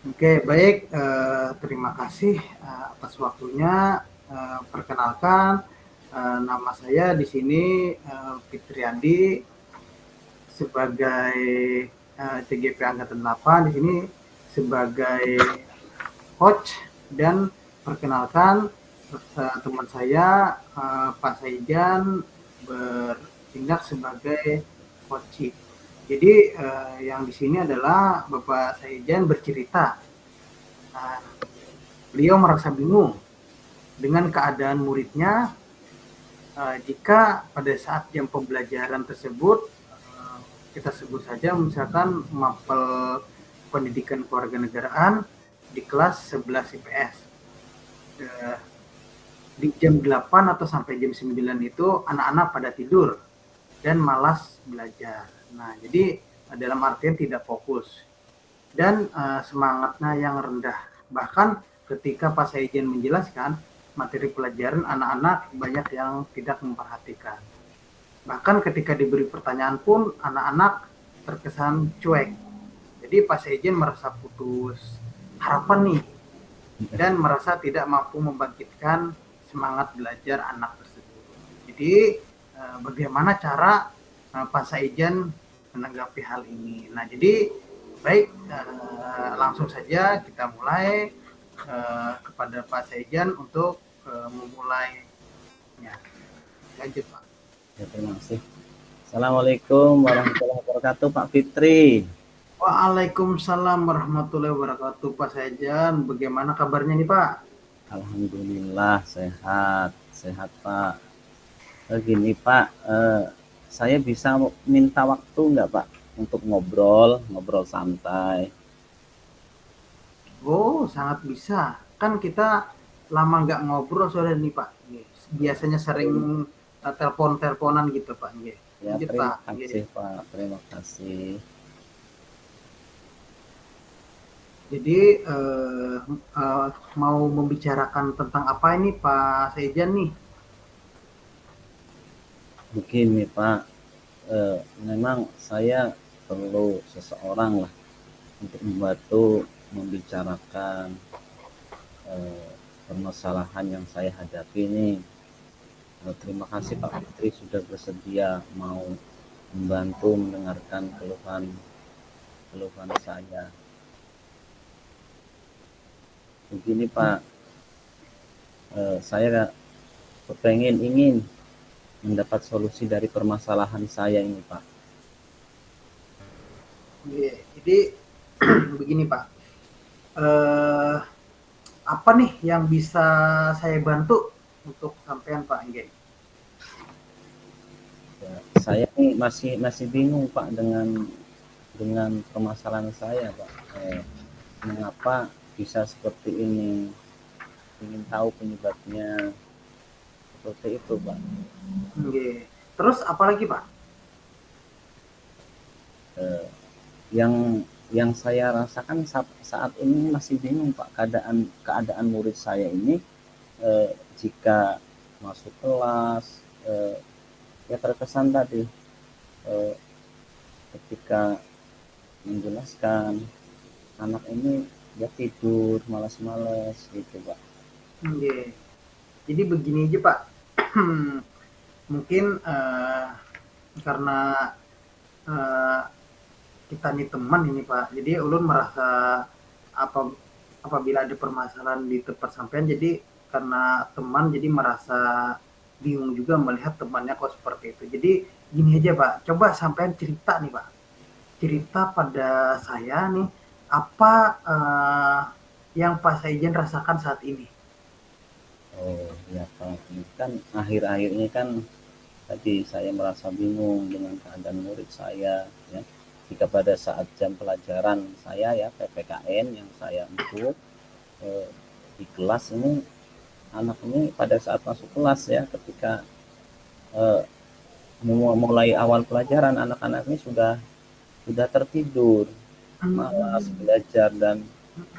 Oke, baik. Terima kasih atas waktunya. Perkenalkan, nama saya di sini Fitriandi sebagai TGP Angkatan 8 di sini sebagai coach dan perkenalkan teman saya Pak Saijan bertindak sebagai coach. Jadi yang di sini adalah Bapak Saijan bercerita. Nah, beliau merasa bingung dengan keadaan muridnya jika pada saat jam pembelajaran tersebut kita sebut saja misalkan mapel pendidikan kewarganegaraan di kelas 11 IPS. Di jam 8 atau sampai jam 9 itu anak-anak pada tidur dan malas belajar. Nah, jadi dalam artian tidak fokus dan semangatnya yang rendah. Bahkan ketika Pak Saijen menjelaskan materi pelajaran, anak-anak banyak yang tidak memperhatikan. Bahkan ketika diberi pertanyaan pun anak-anak terkesan cuek. Jadi Pak Saijen merasa putus harapan nih dan merasa tidak mampu membangkitkan semangat belajar anak tersebut. Jadi bagaimana cara Pak Saijen menanggapi hal ini? Nah, jadi baik, langsung saja kita mulai kepada Pak Saijan untuk memulainya. Lanjut, Pak. Ya, terima kasih. Assalamualaikum warahmatullahi wabarakatuh, Pak Fitri. Waalaikumsalam warahmatullahi wabarakatuh, Pak Saijan. Bagaimana kabarnya nih, Pak? Alhamdulillah sehat, sehat Pak. Gini Pak, saya bisa minta waktu nggak Pak untuk ngobrol, ngobrol santai. Oh, sangat bisa. Kan kita lama nggak ngobrol soalnya nih, Pak. Biasanya sering telepon-teleponan gitu, Pak. Ya, Lanjut, terima Pak. kasih Pak, terima kasih. Jadi mau membicarakan tentang apa ini, Pak Saijan nih? Begini Pak, memang saya perlu seseorang lah untuk membantu membicarakan permasalahan yang saya hadapi ini. Terima kasih Pak Fitri sudah bersedia mau membantu mendengarkan keluhan saya. Begini Pak, saya ingin mendapat solusi dari permasalahan saya ini Pak. Jadi begini, Pak. Eh, apa nih yang bisa saya bantu untuk sampean, Pak? Ya, saya ini masih bingung Pak dengan permasalahan saya Pak. Mengapa bisa seperti ini? Ingin tahu penyebabnya, seperti itu Pak. Terus apa lagi, Pak? Eh, yang saya rasakan saat ini masih bingung Pak, keadaan murid saya ini jika masuk kelas ya terkesan tadi ketika menjelaskan anak ini dia tidur malas-malas gitu Pak. Jadi begini aja, Pak. Mungkin karena eh, kita nih teman ini, Pak. Jadi ulun merasa apa apabila ada permasalahan di tempat sampean, jadi karena teman jadi merasa bingung juga melihat temannya kok seperti itu. Jadi gini aja, Pak. Coba sampean cerita nih, Pak. Cerita pada saya nih apa yang Pak Saijen rasakan saat ini. Oh ya Pak, ini kan akhir-akhir ini kan tadi saya merasa bingung dengan keadaan murid saya ya. Jika pada saat jam pelajaran saya ya PPKN yang saya empuk di kelas ini, anak ini pada saat masuk kelas ya ketika eh, mulai awal pelajaran anak-anak ini sudah tertidur, malas Hmm. belajar dan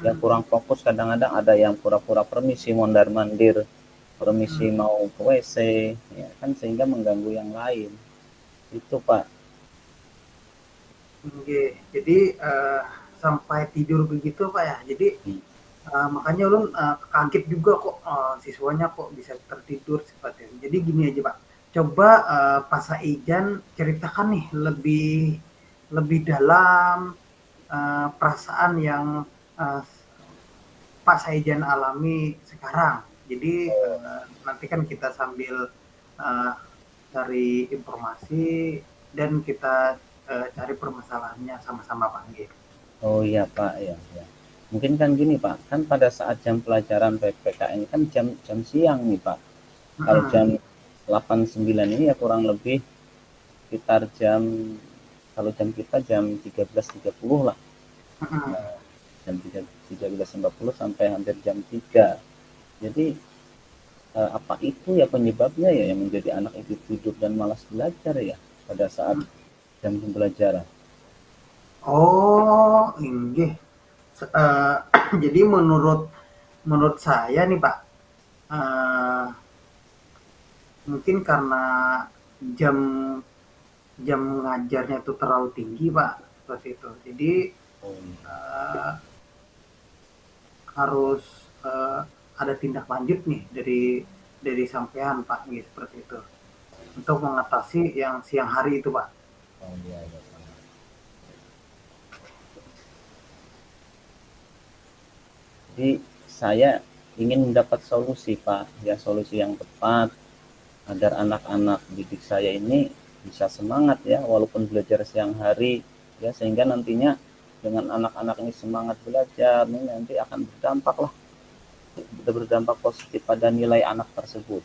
ya kurang fokus. Kadang-kadang ada yang pura-pura permisi mondar mandir, permisi Hmm. mau ke WC ya kan, sehingga mengganggu yang lain itu Pak. Oke, jadi sampai tidur begitu Pak ya. Jadi Hmm. makanya ulun kaget juga kok siswanya kok bisa tertidur seperti itu. Jadi gini aja Pak, coba Pak Saijan ceritakan nih lebih lebih dalam perasaan yang uh, Pak Saijan alami sekarang. Jadi nanti kan kita sambil uh, cari informasi dan kita cari permasalahannya sama-sama Pak G. Oh iya Pak, ya, ya. Mungkin kan gini Pak, kan pada saat jam pelajaran PPKN kan jam jam siang nih Pak. Kalau jam 8.09 ini ya kurang lebih sekitar jam, kalau jam kita jam 13.30 lah. Nah, jam 13.40 sampai hampir jam 3. Jadi apa itu ya penyebabnya ya yang menjadi anak itu tidur dan malas belajar ya pada saat jam pembelajaran? Oh, ini jadi menurut menurut saya nih Pak, uh, mungkin karena jam jam ngajarnya itu terlalu tinggi Pak, seperti itu. Jadi Oh, uh, harus ada tindak lanjut nih dari sampean Pak, nih, seperti itu. Untuk mengatasi yang siang hari itu Pak. oh iya, iya. Jadi saya ingin mendapat solusi Pak, ya solusi yang tepat agar anak-anak didik saya ini bisa semangat ya walaupun belajar siang hari ya, sehingga nantinya dengan anak-anak ini semangat belajar ini nanti akan berdampak positif pada nilai anak tersebut.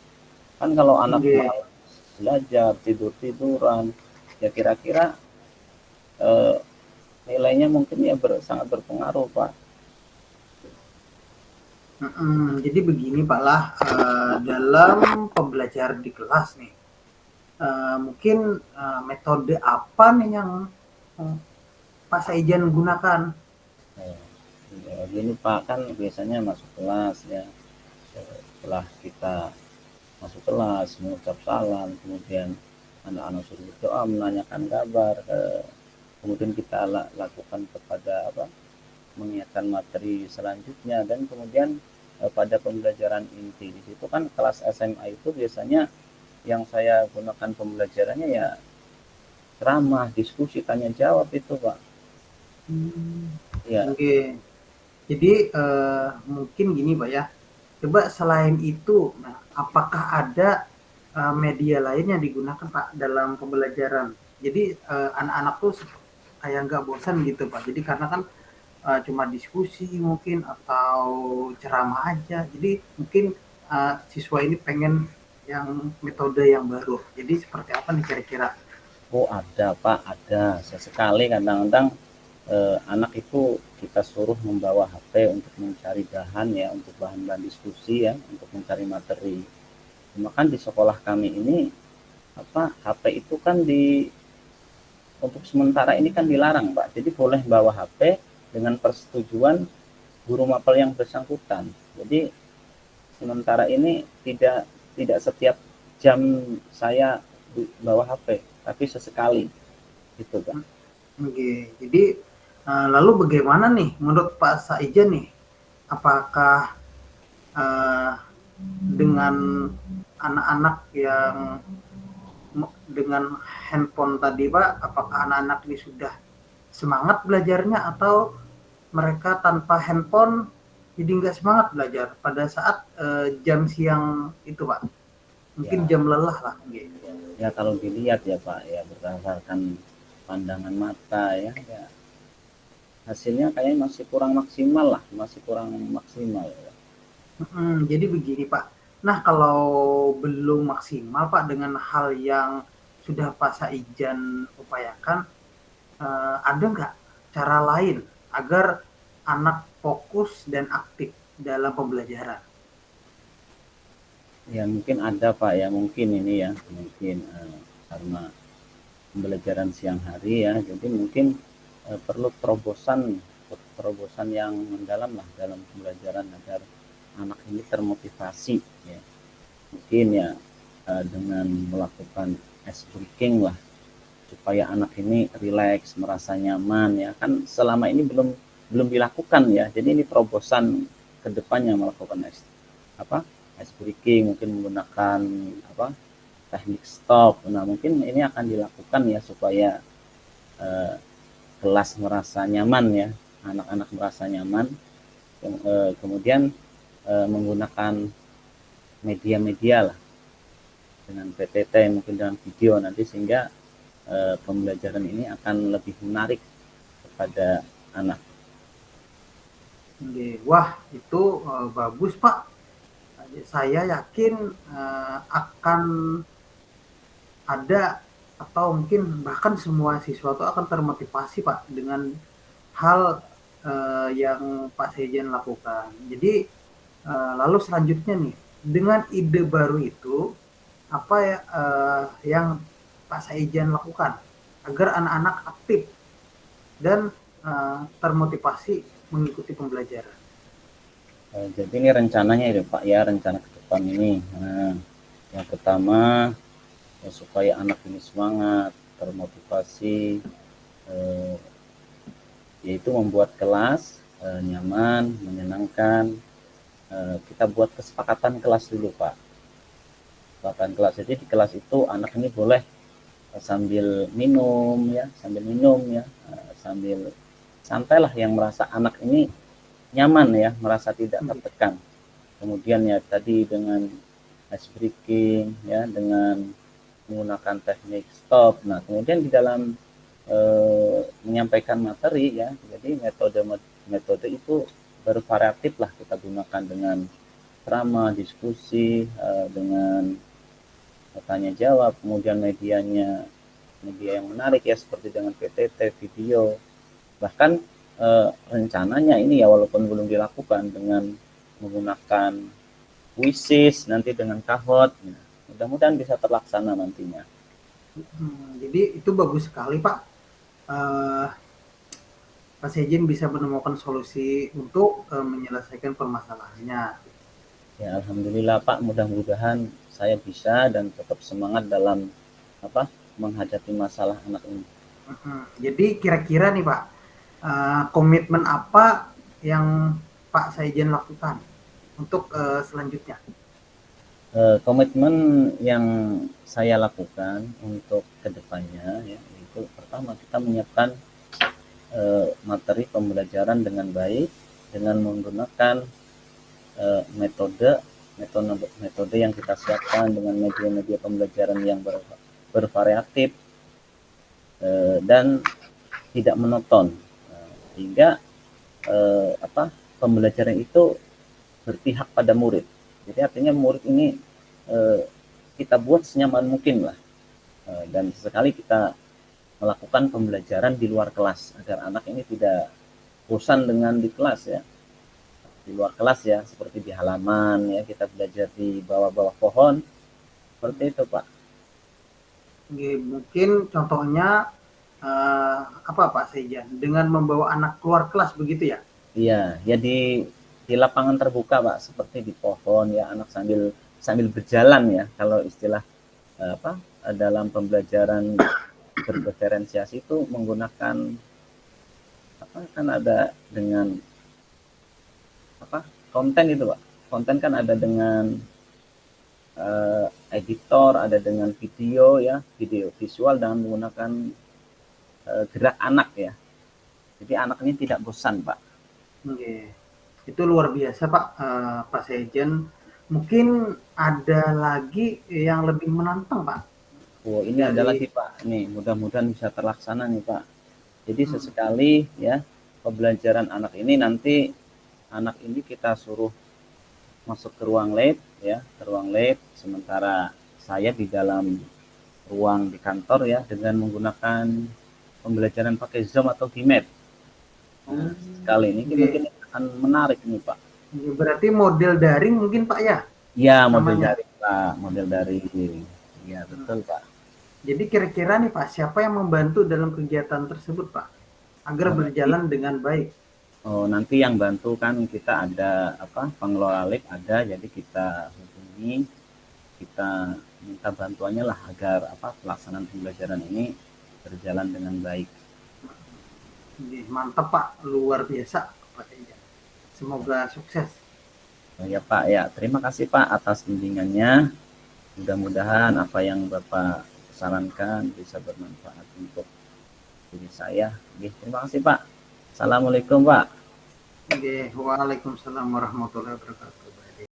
Kan kalau anak Nggih. malas belajar, tidur-tiduran, ya kira-kira eh, nilainya mungkin ya sangat berpengaruh Pak. Jadi begini Pak lah, dalam pembelajaran di kelas nih, mungkin metode apa nih yang eh, Pak Saijan gunakan? Eh, ya, gini Pak, kan biasanya masuk kelas ya, setelah kita masuk kelas mengucap salam, kemudian anak-anak suruh berdoa, menanyakan kabar, kemudian kita lakukan kepada apa, mengingatkan materi selanjutnya, dan kemudian pada pembelajaran inti di situ kan kelas SMA itu biasanya yang saya gunakan pembelajarannya ya ceramah, diskusi, tanya jawab itu Pak. Ya, Oke, jadi mungkin gini Pak ya, coba selain itu, nah, apakah ada media lain yang digunakan Pak dalam pembelajaran? Jadi anak-anak tuh kayak nggak bosan gitu Pak. Jadi karena kan cuma diskusi mungkin atau ceramah aja. Jadi mungkin siswa ini pengen yang metode yang baru. Jadi seperti apa nih kira-kira? oh ada Pak, ada sesekali kadang-kadang anak itu kita suruh membawa HP untuk mencari bahan ya, untuk bahan-bahan diskusi ya, untuk mencari materi. Cuma kan di sekolah kami ini apa, HP itu kan untuk sementara ini kan dilarang Pak. Jadi boleh bawa HP dengan persetujuan guru mapel yang bersangkutan. Jadi sementara ini tidak tidak setiap jam saya bawa HP, tapi sesekali gitu Pak. Oke, jadi lalu bagaimana nih menurut Pak Saijan nih? Apakah eh, dengan anak-anak yang dengan handphone tadi Pak, apakah anak-anak ini sudah semangat belajarnya atau mereka tanpa handphone jadi nggak semangat belajar pada saat jam siang itu Pak? Mungkin Ya, jam lelah lah. Gitu. ya kalau dilihat ya Pak ya berdasarkan pandangan mata ya, ya hasilnya kayaknya masih kurang maksimal lah, masih kurang maksimal ya. Jadi begini Pak, nah kalau belum maksimal Pak dengan hal yang sudah Pak Saijan upayakan, ada nggak cara lain agar anak fokus dan aktif dalam pembelajaran? Ya mungkin ada Pak ya, mungkin ini ya, mungkin karena pembelajaran siang hari ya, jadi mungkin perlu terobosan yang mendalam lah dalam pembelajaran agar anak ini termotivasi ya. Mungkin ya dengan melakukan ice breaking lah supaya anak ini rileks, merasa nyaman ya. Kan selama ini belum belum dilakukan ya. Jadi ini terobosan kedepannya melakukan ice breaking, mungkin menggunakan teknik stop. Nah mungkin ini akan dilakukan ya supaya kelas merasa nyaman ya, anak-anak merasa nyaman. Kemudian menggunakan media-media lah dengan PTT, mungkin dengan video nanti, sehingga pembelajaran ini akan lebih menarik kepada anak. Wah, itu bagus Pak. Saya yakin akan ada, atau mungkin bahkan semua siswa itu akan termotivasi Pak dengan hal yang Pak Sejen lakukan. Jadi lalu selanjutnya nih, dengan ide baru itu apa ya yang Pak Sejen lakukan agar anak-anak aktif dan termotivasi mengikuti pembelajaran. Jadi ini rencananya ya Pak ya, rencana ke depan ini. Nah, yang pertama ya, supaya anak ini semangat, termotivasi, yaitu membuat kelas nyaman, menyenangkan. Kita buat kesepakatan kelas dulu Pak. Kesepakatan kelas. Jadi di kelas itu anak ini boleh sambil minum ya, sambil santai lah, yang merasa anak ini nyaman ya, merasa tidak tertekan. Kemudian ya tadi dengan ice breaking ya, dengan menggunakan teknik stop. Nah kemudian di dalam menyampaikan materi ya, jadi metode itu bervariatif lah kita gunakan, dengan drama, diskusi, dengan tanya jawab, kemudian media yang menarik ya, seperti dengan PTT, video. Bahkan rencananya ini ya, walaupun belum dilakukan, dengan menggunakan quizzes nanti dengan kahot. Nah, mudah-mudahan bisa terlaksana nantinya. Jadi itu bagus sekali Pak. Pak Sejen bisa menemukan solusi untuk menyelesaikan permasalahannya. Ya alhamdulillah Pak, mudah-mudahan saya bisa dan tetap semangat dalam menghadapi masalah anak ini. Jadi kira-kira nih Pak, komitmen apa yang Pak Sejen lakukan untuk selanjutnya? Komitmen yang saya lakukan untuk kedepannya ya, itu pertama kita menyiapkan materi pembelajaran dengan baik, dengan menggunakan metode yang kita siapkan, dengan media-media pembelajaran yang bervariatif dan tidak monoton, sehingga pembelajaran itu berpihak pada murid. Jadi artinya murid ini kita buat senyaman mungkin lah, dan sesekali kita melakukan pembelajaran di luar kelas agar anak ini tidak bosan dengan di kelas ya, di luar kelas ya, seperti di halaman ya, kita belajar di bawah-bawah pohon, seperti itu Pak. Mungkin contohnya apa Pak Sejen, dengan membawa anak keluar kelas begitu ya? Iya ya, di lapangan terbuka Pak, seperti di pohon ya, anak sambil berjalan ya, kalau istilah dalam pembelajaran berdiferensiasi itu menggunakan kan ada dengan konten itu Pak. Konten kan ada dengan editor, ada dengan video ya, video visual dengan menggunakan gerak anak ya. Jadi anak ini tidak bosan Pak. Itu luar biasa Pak, Pak Sejen. Mungkin ada lagi yang lebih menantang Pak. Oh, ini ada lagi Pak. Nih, mudah-mudahan bisa terlaksana nih Pak. Jadi sesekali ya, pembelajaran anak ini nanti anak ini kita suruh masuk ke ruang lab ya, ke ruang lab, sementara saya di dalam ruang di kantor ya, dengan menggunakan pembelajaran pakai Zoom atau Gmat. Nah, kali ini mungkin akan menarik nih Pak. Berarti model daring mungkin Pak ya? Ya, model daring Pak, model daring. Ya, betul Pak. Jadi kira-kira nih Pak, siapa yang membantu dalam kegiatan tersebut Pak, agar berjalan dengan baik? Oh, nanti yang bantu kan kita ada pengelola lab ada, jadi kita hubungi, kita minta bantuannya lah agar pelaksanaan pembelajaran ini berjalan dengan baik. Mantap Pak, luar biasa Pak Teja. Semoga sukses. Oh, ya Pak, ya terima kasih Pak atas bimbingannya. Mudah-mudahan apa yang Bapak sarankan bisa bermanfaat untuk diri saya. Oke, terima kasih Pak. Assalamualaikum Pak. Oke, Waalaikumsalam warahmatullahi wabarakatuh.